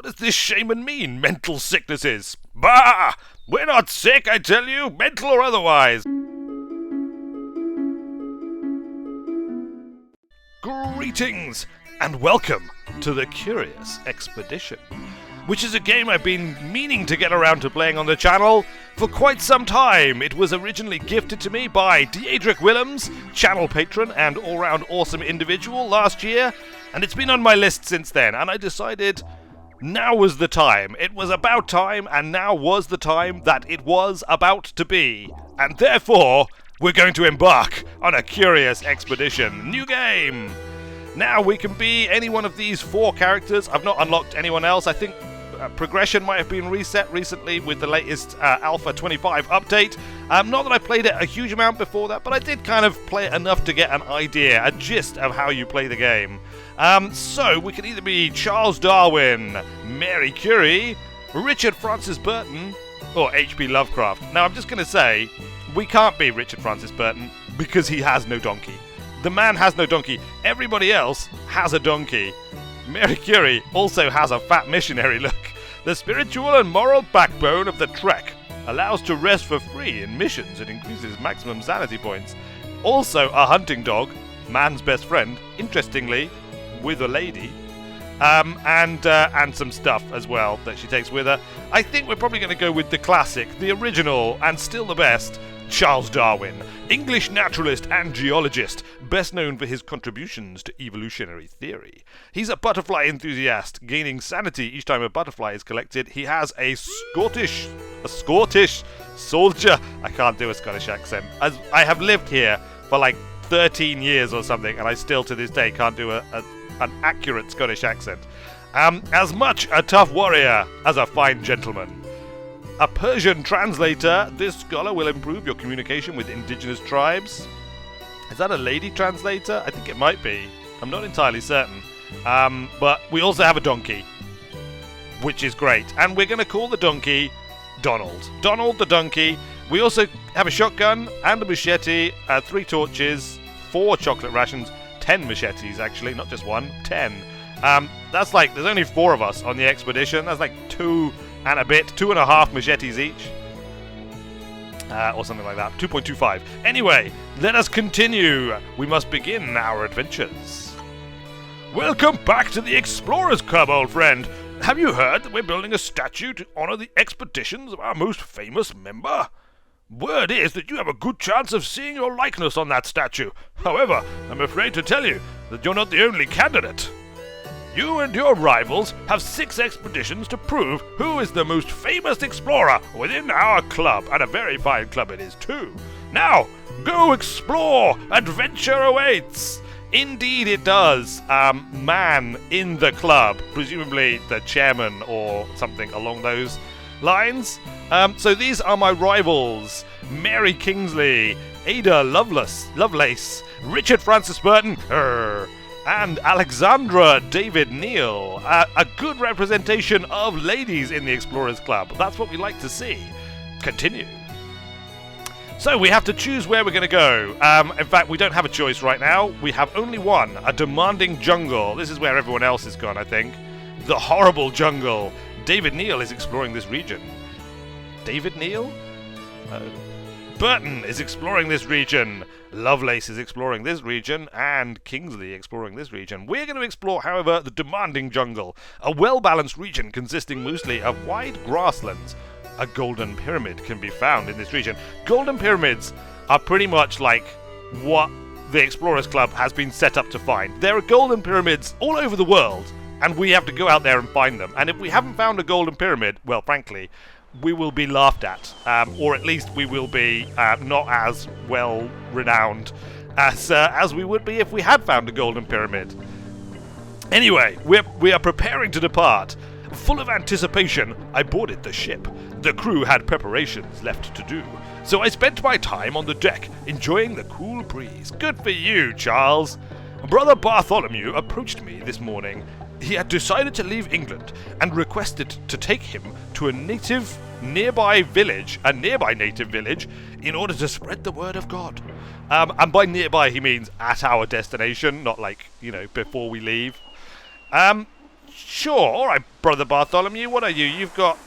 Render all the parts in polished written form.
What does this shaman mean, mental sicknesses? Bah! We're not sick, I tell you, mental or otherwise. Greetings, and welcome to the Curious Expedition, which is a game I've been meaning to get around to playing on the channel for quite some time. It was originally gifted to me by Diederik Willems, channel patron and all-round awesome individual, last year, and it's been on my list since then, and I decided now was the time. It was about time, and now was the time that it was about to be. And therefore, we're going to embark on a Curious Expedition. New game! Now we can be any one of these 4 characters. I've not unlocked anyone else. I think progression might have been reset recently with the latest Alpha 25 update. Not that I played it a huge amount before that, but I did kind of play it enough to get an idea, a gist of how you play the game. So we can either be Charles Darwin, Mary Curie, Richard Francis Burton, or H.P. Lovecraft. Now I'm just going to say, we can't be Richard Francis Burton because he has no donkey. The man has no donkey. Everybody else has a donkey. Mary Curie also has a fat missionary look. The spiritual and moral backbone of the trek allows to rest for free in missions and increases maximum sanity points. Also a hunting dog, man's best friend, interestingly, with a lady, and some stuff as well that she takes with her. I think we're probably going to go with the classic, the original, and still the best, Charles Darwin, English naturalist and geologist, best known for his contributions to evolutionary theory. He's a butterfly enthusiast, gaining sanity each time a butterfly is collected. He has a Scottish soldier. I can't do a Scottish accent. As I have lived here for like 13 years or something, and I still to this day can't do an accurate Scottish accent. As much a tough warrior as a fine gentleman. A Persian translator, this scholar will improve your communication with indigenous tribes. Is that a lady translator? I think it might be. I'm not entirely certain. But we also have a donkey, which is great. And we're going to call the donkey Donald. Donald the donkey. We also have a shotgun and a machete, 3 torches, 4 chocolate rations, 10 machetes actually, not just 1, 10. That's like, there's only 4 of us on the expedition. That's like 2 and a bit, 2.5 machetes each. Or something like that, 2.25. Anyway, let us continue. We must begin our adventures. Welcome back to the Explorers Club, old friend. Have you heard that we're building a statue to honor the expeditions of our most famous member? Word is that you have a good chance of seeing your likeness on that statue. However, I'm afraid to tell you that you're not the only candidate. You and your rivals have 6 expeditions to prove who is the most famous explorer within our club, and a very fine club it is too. Now, go explore! Adventure awaits! Indeed it does. Man in the club, presumably the chairman or something along those lines. So these are my rivals: Mary Kingsley, Ada Lovelace, Richard Francis Burton, and Alexandra David Neal. A good representation of ladies in the Explorers Club. That's what we like to see. Continue. So we have to choose where we're going to go. In fact, we don't have a choice right now. We have only one, a demanding jungle. This is where everyone else is gone, I think. The horrible jungle. David Neal is exploring this region. David Neal? Burton is exploring this region. Lovelace is exploring this region, and Kingsley exploring this region. We're going to explore, however, the demanding jungle, a well-balanced region consisting mostly of wide grasslands. A golden pyramid can be found in this region. Golden pyramids are pretty much like what the Explorers Club has been set up to find. There are golden pyramids all over the world, and we have to go out there and find them. And if we haven't found a golden pyramid, well, frankly, we will be laughed at, or at least we will be not as well renowned as we would be if we had found a golden pyramid. Anyway, we are preparing to depart. Full of anticipation, I boarded the ship. The crew had preparations left to do, so I spent my time on the deck, enjoying the cool breeze. Good for you, Charles. Brother Bartholomew approached me this morning. He had decided to leave England and requested to take him to a nearby native village, in order to spread the word of God. And by nearby he means at our destination, not like, before we leave. Sure, alright, Brother Bartholomew, what are you? You've got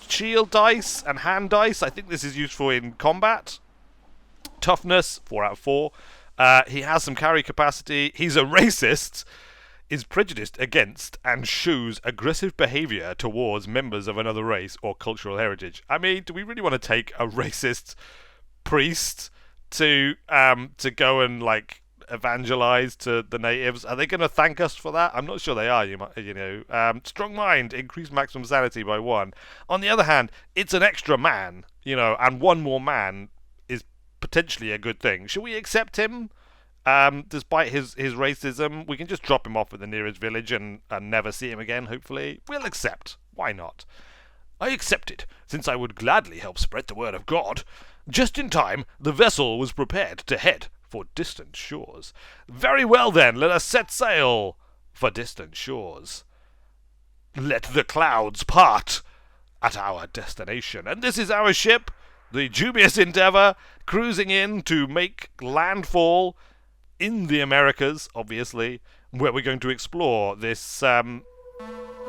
shield dice and hand dice. I think this is useful in combat. Toughness, 4 out of 4. He has some carry capacity. He's a racist, is prejudiced against, and shows aggressive behaviour towards members of another race or cultural heritage. I mean, do we really want to take a racist priest to go and, like, evangelize to the natives? Are they going to thank us for that? I'm not sure they are. Strong mind, increase maximum sanity by 1. On the other hand, it's an extra man, and one more man is potentially a good thing. Should we accept him? Despite his racism, we can just drop him off at the nearest village and never see him again, hopefully. We'll accept. Why not? I accepted, since I would gladly help spread the word of God. Just in time, the vessel was prepared to head for distant shores. Very well then, let us set sail for distant shores. Let the clouds part at our destination. And this is our ship, the dubious Endeavour, cruising in to make landfall in the Americas, obviously, where we're going to explore this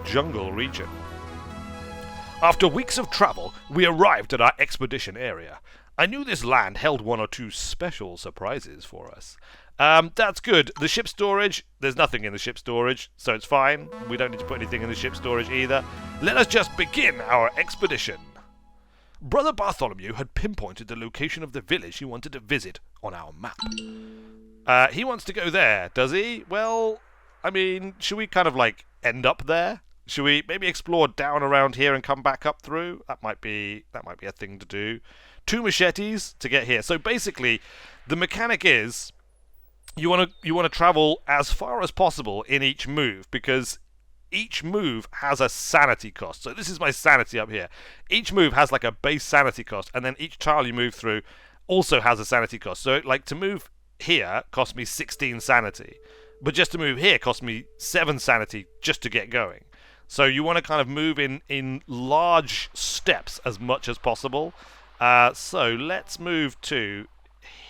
jungle region. After weeks of travel, we arrived at our expedition area. I knew this land held 1 or 2 special surprises for us. That's good. The ship storage, there's nothing in the ship storage, so it's fine. We don't need to put anything in the ship storage either. Let us just begin our expedition. Brother Bartholomew had pinpointed the location of the village he wanted to visit on our map. He wants to go there, does he? Well, I mean, should we kind of, like, end up there? Should we maybe explore down around here and come back up through? That might be a thing to do. 2 machetes to get here. So basically, the mechanic is you want to travel as far as possible in each move, because each move has a sanity cost. So this is my sanity up here. Each move has like a base sanity cost, and then each tile you move through also has a sanity cost. So like to move here cost me 16 sanity, but just to move here cost me 7 sanity just to get going. So you want to kind of move in large steps as much as possible. So let's move to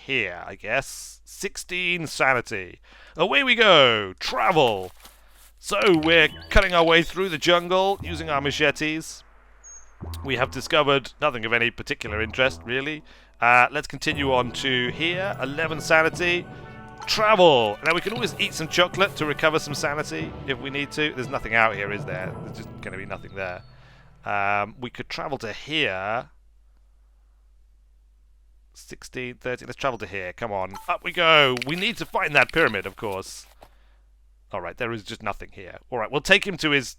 here, I guess. 16 sanity. Away we go. Travel. So we're cutting our way through the jungle using our machetes. We have discovered nothing of any particular interest, really. Let's continue on to here. 11 sanity. Travel. Now we can always eat some chocolate to recover some sanity if we need to. There's nothing out here, is there? There's just going to be nothing there. We could travel to here. 16, 13. Let's travel to here. Come on. Up we go. We need to find that pyramid, of course. All right, there is just nothing here. All right, we'll take him to his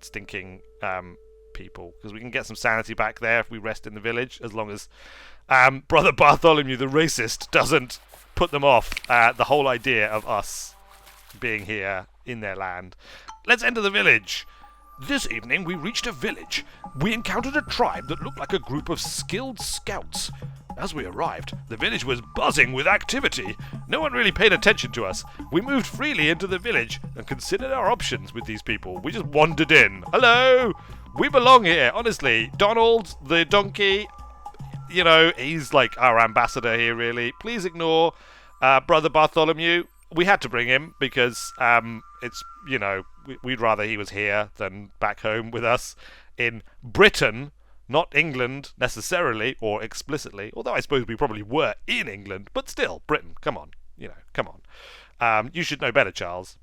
stinking people, because we can get some sanity back there if we rest in the village, as long as Brother Bartholomew the racist doesn't put them off the whole idea of us being here in their land. Let's enter the village. This evening we reached a village. We encountered a tribe that looked like a group of skilled scouts. As we arrived, the village was buzzing with activity. No one really paid attention to us. We moved freely into the village and considered our options with these people. We just wandered in. Hello! We belong here, honestly. Donald, the donkey, he's like our ambassador here, really. Please ignore Brother Bartholomew. We had to bring him because we'd rather he was here than back home with us in Britain. Not England, necessarily, or explicitly, although I suppose we probably were in England, but still, Britain, come on, come on. You should know better, Charles.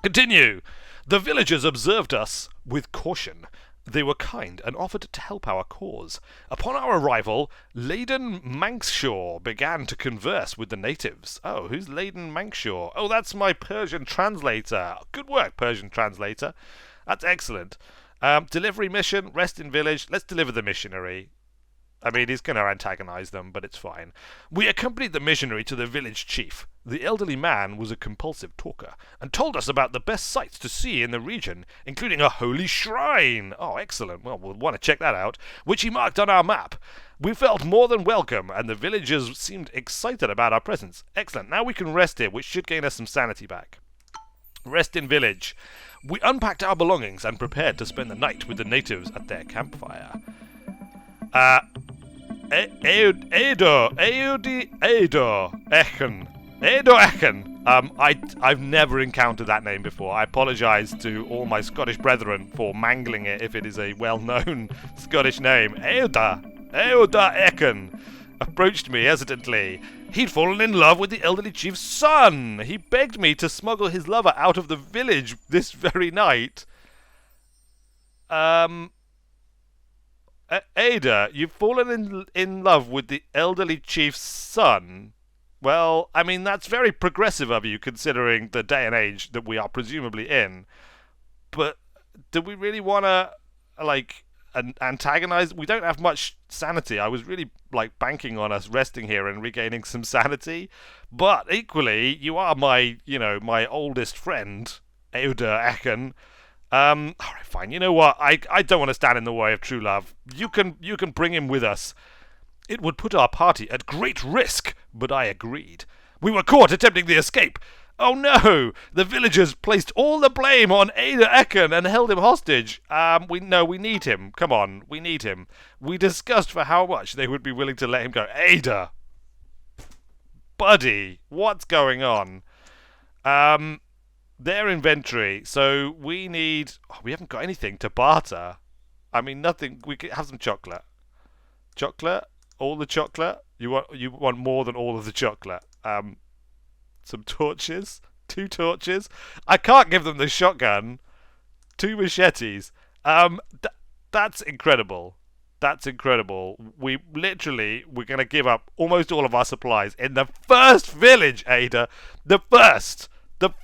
Continue. The villagers observed us with caution. They were kind and offered to help our cause. Upon our arrival, Leyden Mankshaw began to converse with the natives. Oh, who's Leyden Mankshaw? Oh, that's my Persian translator. Good work, Persian translator. That's excellent. Delivery mission, rest in village. Let's deliver the missionary. I mean, he's going to antagonize them, but it's fine. We accompanied the missionary to the village chief. The elderly man was a compulsive talker and told us about the best sights to see in the region, including a holy shrine. Oh, excellent. Well, we'll want to check that out, which he marked on our map. We felt more than welcome, and the villagers seemed excited about our presence. Excellent. Now we can rest here, which should gain us some sanity back. Rest in village. We unpacked our belongings and prepared to spend the night with the natives at their campfire. Edo Echen. I've never encountered that name before. I apologise to all my Scottish brethren for mangling it if it is a well-known Scottish name. Eoda Ecken approached me hesitantly. He'd fallen in love with the elderly chief's son. He begged me to smuggle his lover out of the village this very night. Ada, you've fallen in love with the elderly chief's son? Well, I mean, that's very progressive of you, considering the day and age that we are presumably in. But do we really want to, antagonize? We don't have much sanity. I was really, banking on us resting here and regaining some sanity. But equally, you are my oldest friend, Eoda Ecken. Alright, fine. You know what? I don't want to stand in the way of true love. You can bring him with us. It would put our party at great risk, but I agreed. We were caught attempting the escape. Oh no! The villagers placed all the blame on Ada Ecken and held him hostage. We need him. Come on, we need him. We discussed for how much they would be willing to let him go. Ada! Buddy, what's going on? Their inventory. So we need... Oh, we haven't got anything to barter. I mean, nothing. We could have some chocolate. Chocolate? All the chocolate? You want more than all of the chocolate? Some torches? 2 torches? I can't give them the shotgun. 2 machetes. That's incredible. That's incredible. We're going to give up almost all of our supplies in the first village, Ada. The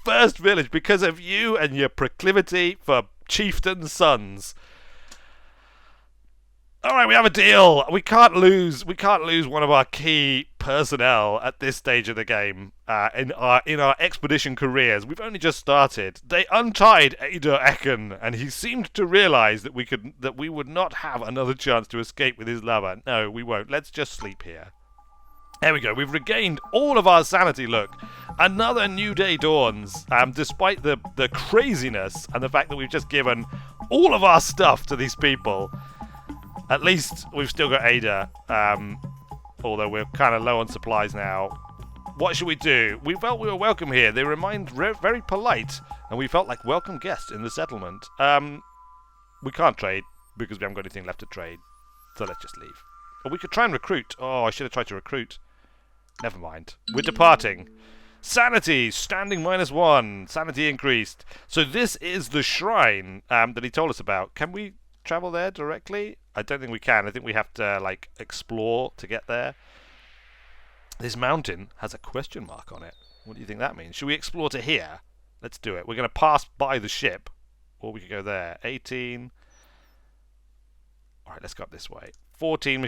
first village, because of you and your proclivity for chieftain sons. All right, we have a deal. We can't lose one of our key personnel at this stage of the game. In our expedition careers, we've only just started. They untied Ada Ecken, and he seemed to realise that we would not have another chance to escape with his lover. No, we won't. Let's just sleep here. There we go. We've regained all of our sanity. Look, another new day dawns. Despite the craziness and the fact that we've just given all of our stuff to these people. At least we've still got Ada, although we're kind of low on supplies now. What should we do? We felt we were welcome here. They remained very polite, and we felt like welcome guests in the settlement. We can't trade, because we haven't got anything left to trade, so let's just leave. Or we could try and recruit. Oh, I should have tried to recruit. Never mind. We're departing. Sanity, standing -1. Sanity increased. So this is the shrine that he told us about. Can we travel there directly? I don't think we can. I think we have to, explore to get there. This mountain has a question mark on it. What do you think that means? Should we explore to here? Let's do it. We're going to pass by the ship. Or we could go there. 18. Alright, let's go up this way. 14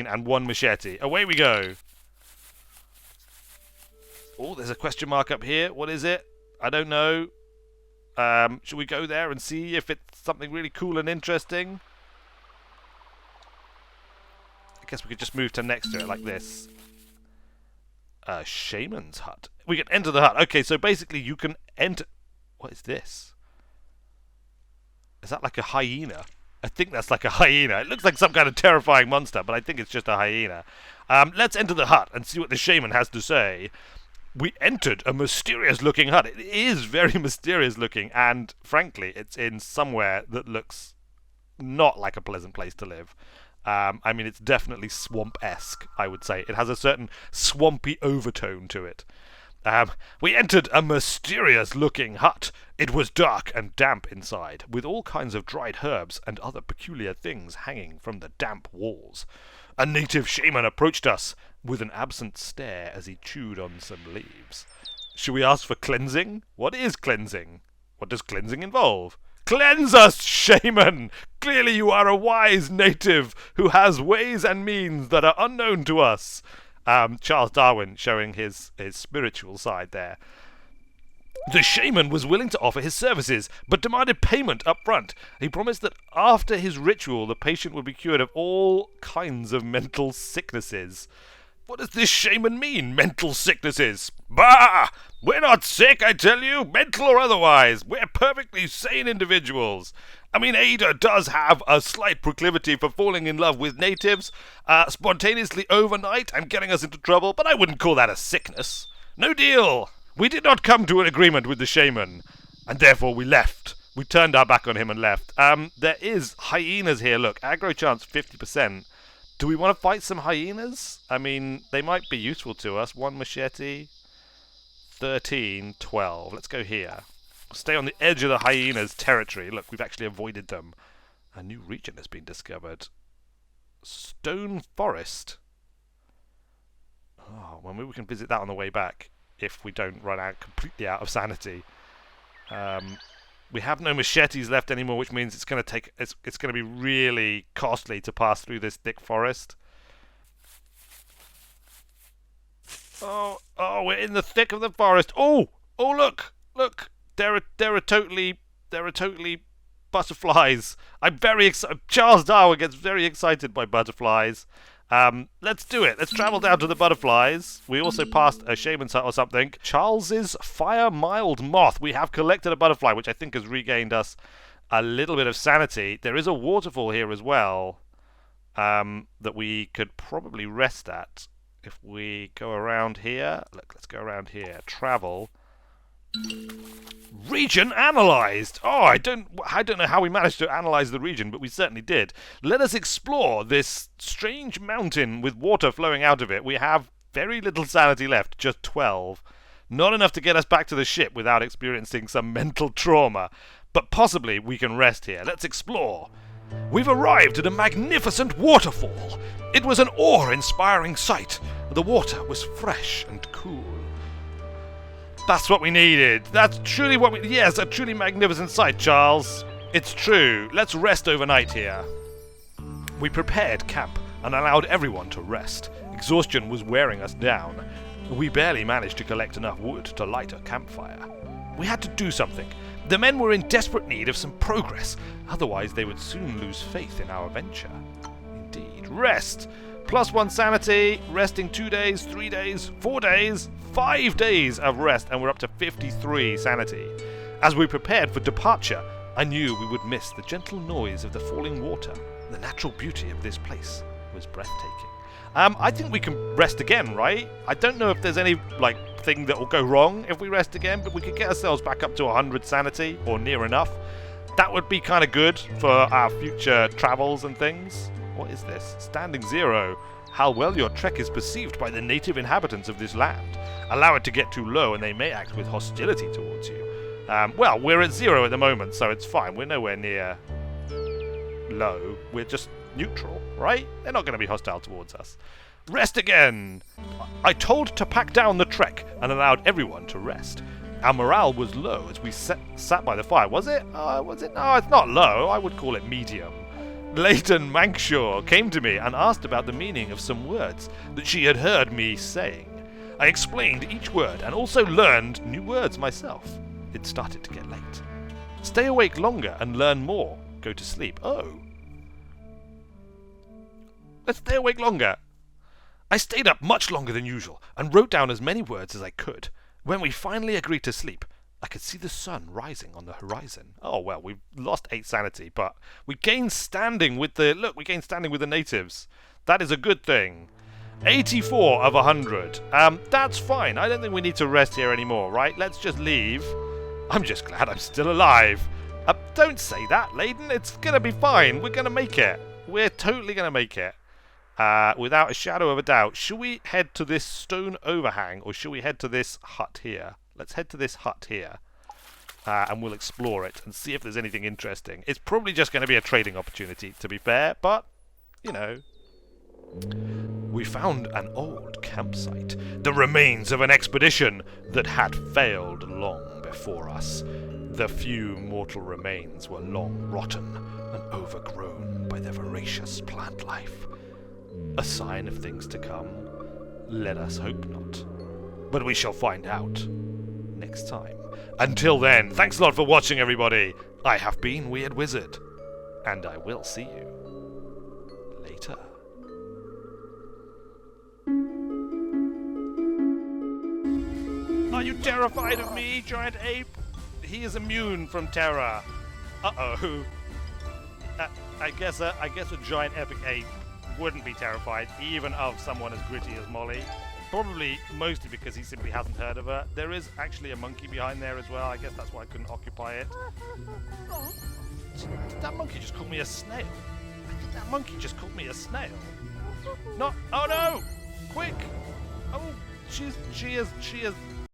and 1 machete. Away we go. Oh, there's a question mark up here. What is it? I don't know. Should we go there and see if it's something really cool and interesting? I guess we could just move to next to it like this. Shaman's hut. We can enter the hut. Okay, so basically you can enter... What is this? Is that like a hyena? I think that's like a hyena. It looks like some kind of terrifying monster, but I think it's just a hyena. Let's enter the hut and see what the shaman has to say. We entered a mysterious-looking hut. It is very mysterious-looking, and frankly, it's in somewhere that looks not like a pleasant place to live. I mean, it's definitely swamp-esque, I would say. It has a certain swampy overtone to it. We entered a mysterious-looking hut. It was dark and damp inside, with all kinds of dried herbs and other peculiar things hanging from the damp walls. A native shaman approached us with an absent stare as he chewed on some leaves. Should we ask for cleansing? What is cleansing? What does cleansing involve? Cleanse us, shaman! Clearly you are a wise native who has ways and means that are unknown to us. Charles Darwin showing his spiritual side there. The shaman was willing to offer his services, but demanded payment up front. He promised that after his ritual, the patient would be cured of all kinds of mental sicknesses. What does this shaman mean, mental sicknesses? Bah! We're not sick, I tell you, mental or otherwise. We're perfectly sane individuals. I mean, Ada does have a slight proclivity for falling in love with natives, spontaneously overnight and getting us into trouble, but I wouldn't call that a sickness. No deal. We did not come to an agreement with the shaman, and therefore we left. We turned our back on him and left. There is hyenas here. Look, aggro chance 50%. Do we want to fight some hyenas? I mean, they might be useful to us. 1 machete, 13, 12. Let's go here. Stay on the edge of the hyenas' territory. Look, we've actually avoided them. A new region has been discovered. Stone Forest. Oh, well, maybe we can visit that on the way back if we don't run completely out of sanity. We have no machetes left anymore, which means it's going to be really costly to pass through this thick forest. Oh, we're in the thick of the forest. Oh, look. There are totally butterflies. I'm very excited. Charles Darwin gets very excited by butterflies. Let's do it. Let's travel down to the butterflies. We also passed a shaman's hut or something. Charles's fire mild moth. We have collected a butterfly, which I think has regained us a little bit of sanity. There is a waterfall here as well that we could probably rest at if we go around here. Look, let's go around here. Travel. Region analyzed. Oh, I don't know how we managed to analyze the region, but we certainly did. Let us explore this strange mountain with water flowing out of it. We have very little sanity left, just 12. Not enough to get us back to the ship without experiencing some mental trauma, but possibly we can rest here. Let's explore. We've arrived at a magnificent waterfall. It was an awe-inspiring sight. The water was fresh and cool. That's what we needed. That's truly what we... Yes, a truly magnificent sight, Charles. It's true. Let's rest overnight here. We prepared camp and allowed everyone to rest. Exhaustion was wearing us down. We barely managed to collect enough wood to light a campfire. We had to do something. The men were in desperate need of some progress. Otherwise, they would soon lose faith in our venture. Indeed. Rest. +1 sanity. Resting 2 days, 3 days, 4 days... 5 days of rest, and we're up to 53 sanity. As we prepared for departure, I knew we would miss the gentle noise of the falling water. The natural beauty of this place was breathtaking. I think we can rest again, right? I don't know if there's any thing that will go wrong if we rest again, but we could get ourselves back up to 100 sanity, or near enough. That would be kind of good for our future travels and things. What is this? Standing 0. How well your trek is perceived by the native inhabitants of this land. Allow it to get too low and they may act with hostility towards you. Well, we're at 0 at the moment, so it's fine. We're nowhere near low. We're just neutral, right? They're not going to be hostile towards us. Rest again! I told to pack down the trek and allowed everyone to rest. Our morale was low as we sat by the fire. Was it? Was it? No, it's not low. I would call it medium. Leighton Mankshaw came to me and asked about the meaning of some words that she had heard me saying. I explained each word and also learned new words myself. It started to get late. Stay awake longer and learn more. Go to sleep. Oh. Let's stay awake longer. I stayed up much longer than usual and wrote down as many words as I could. When we finally agreed to sleep, I could see the sun rising on the horizon. Oh, well, we've lost 8 sanity, but we gained standing with the... Look, we gained standing with the natives. That is a good thing. 84 of 100. That's fine. I don't think we need to rest here anymore, right? Let's just leave. I'm just glad I'm still alive. Don't say that, Leighton. It's going to be fine. We're going to make it. We're totally going to make it. Without a shadow of a doubt. Should we head to this stone overhang, or should we head to this hut here? Let's head to this hut here, and we'll explore it and see if there's anything interesting. It's probably just going to be a trading opportunity, to be fair, but, you know. We found an old campsite, the remains of an expedition that had failed long before us. The few mortal remains were long rotten and overgrown by the voracious plant life. A sign of things to come? Let us hope not. But we shall find out next time. Until then, thanks a lot for watching, everybody. I have been Weird Wizard, and I will see you later. Are you terrified of me, giant ape? He is immune from terror. Uh-oh. I guess a giant epic ape wouldn't be terrified, even of someone as gritty as Molly. probably mostly because he simply hasn't heard of her. There is actually a monkey behind there as well. I guess that's why I couldn't occupy it. Did that monkey just call me a snail? I think that monkey just called me a snail. Not. Oh no! Quick! Oh, she is